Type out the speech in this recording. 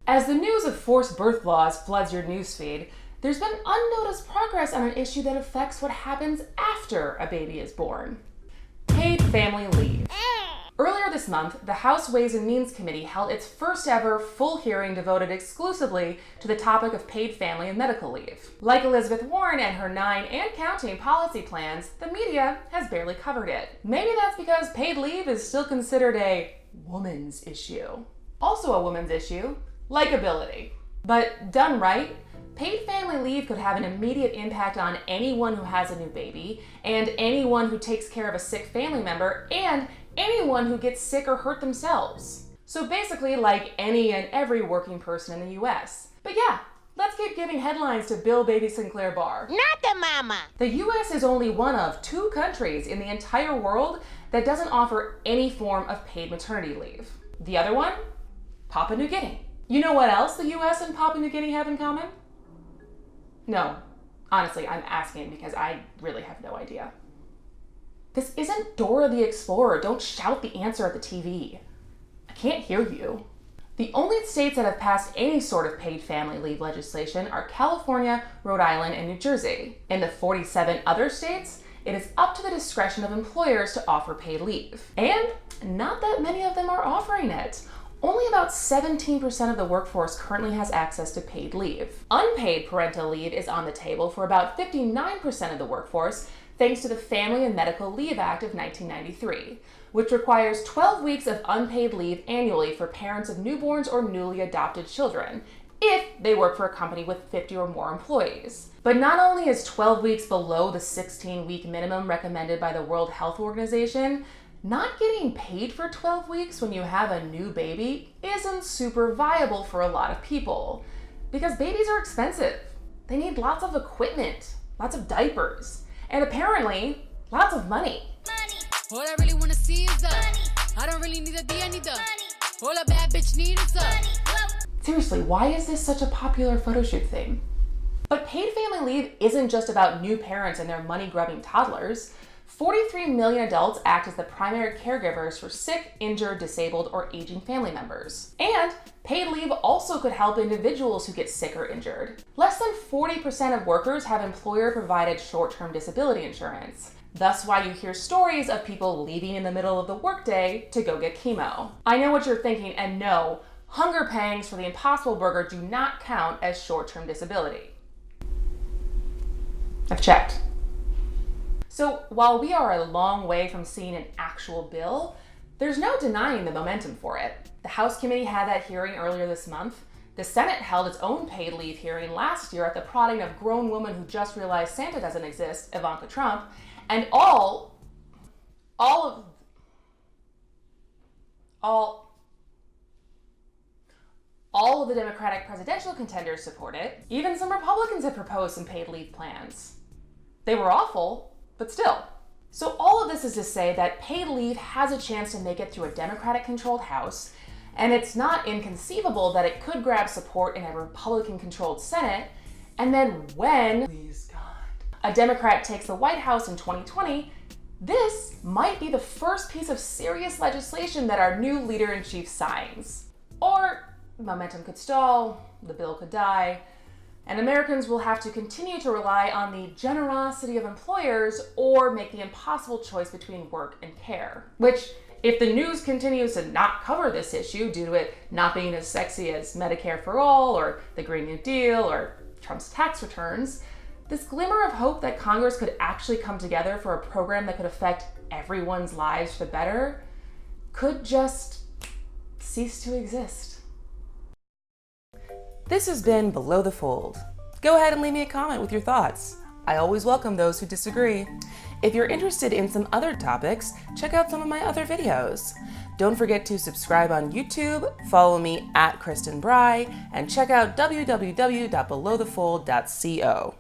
As the news of forced birth laws floods your newsfeed, there's been unnoticed progress on an issue that affects what happens after a baby is born. Paid family leave. Earlier this month, the House Ways and Means Committee held its first ever full hearing devoted exclusively to the topic of paid family and medical leave. Like Elizabeth Warren and her 9 and counting policy plans, the media has barely covered it. Maybe that's because paid leave is still considered a woman's issue. Also a woman's issue, likability. But done right, paid family leave could have an immediate impact on anyone who has a new baby, and anyone who takes care of a sick family member, and anyone who gets sick or hurt themselves. So basically like any and every working person in the US. But yeah, let's keep giving headlines to Bill Baby Sinclair Barr. Not the mama! The US is only one of 2 countries in the entire world that doesn't offer any form of paid maternity leave. The other one? Papua New Guinea. You know what else the US and Papua New Guinea have in common? No, honestly, I'm asking because I really have no idea. This isn't Dora the Explorer. Don't shout the answer at the TV. I can't hear you. The only states that have passed any sort of paid family leave legislation are California, Rhode Island, and New Jersey. In the 47 other states, it is up to the discretion of employers to offer paid leave. And not that many of them are offering it. Only about 17% of the workforce currently has access to paid leave. Unpaid parental leave is on the table for about 59% of the workforce, thanks to the Family and Medical Leave Act of 1993, which requires 12 weeks of unpaid leave annually for parents of newborns or newly adopted children, if they work for a company with 50 or more employees. But not only is 12 weeks below the 16-week minimum recommended by the World Health Organization, not getting paid for 12 weeks when you have a new baby isn't super viable for a lot of people, because babies are expensive. They need lots of equipment, lots of diapers, and apparently, lots of money. All I really wanna see is the money. I don't really need a D, I need the money. All a bad bitch need is the money. Seriously, why is this such a popular photo shoot thing? But paid family leave isn't just about new parents and their money-grubbing toddlers. 43 million adults act as the primary caregivers for sick, injured, disabled, or aging family members. And paid leave also could help individuals who get sick or injured. Less than 40% of workers have employer-provided short-term disability insurance. Thus why you hear stories of people leaving in the middle of the workday to go get chemo. I know what you're thinking, and no, hunger pangs for the Impossible Burger do not count as short-term disability. I've checked. So while we are a long way from seeing an actual bill, there's no denying the momentum for it. The House committee had that hearing earlier this month. The Senate held its own paid leave hearing last year at the prodding of grown woman who just realized Santa doesn't exist, Ivanka Trump, and all of the Democratic presidential contenders support it. Even some Republicans have proposed some paid leave plans. They were awful, but still. So all of this is to say that paid leave has a chance to make it through a Democratic-controlled House, and it's not inconceivable that it could grab support in a Republican-controlled Senate, and then when, please God, a Democrat takes the White House in 2020, this might be the first piece of serious legislation that our new leader-in-chief signs. Or momentum could stall, the bill could die, and Americans will have to continue to rely on the generosity of employers or make the impossible choice between work and care. Which, if the news continues to not cover this issue due to it not being as sexy as Medicare for All or the Green New Deal or Trump's tax returns, this glimmer of hope that Congress could actually come together for a program that could affect everyone's lives for the better could just cease to exist. This has been Below the Fold. Go ahead and leave me a comment with your thoughts. I always welcome those who disagree. If you're interested in some other topics, check out some of my other videos. Don't forget to subscribe on YouTube, follow me at Kristin Brey, and check out www.belowthefold.co.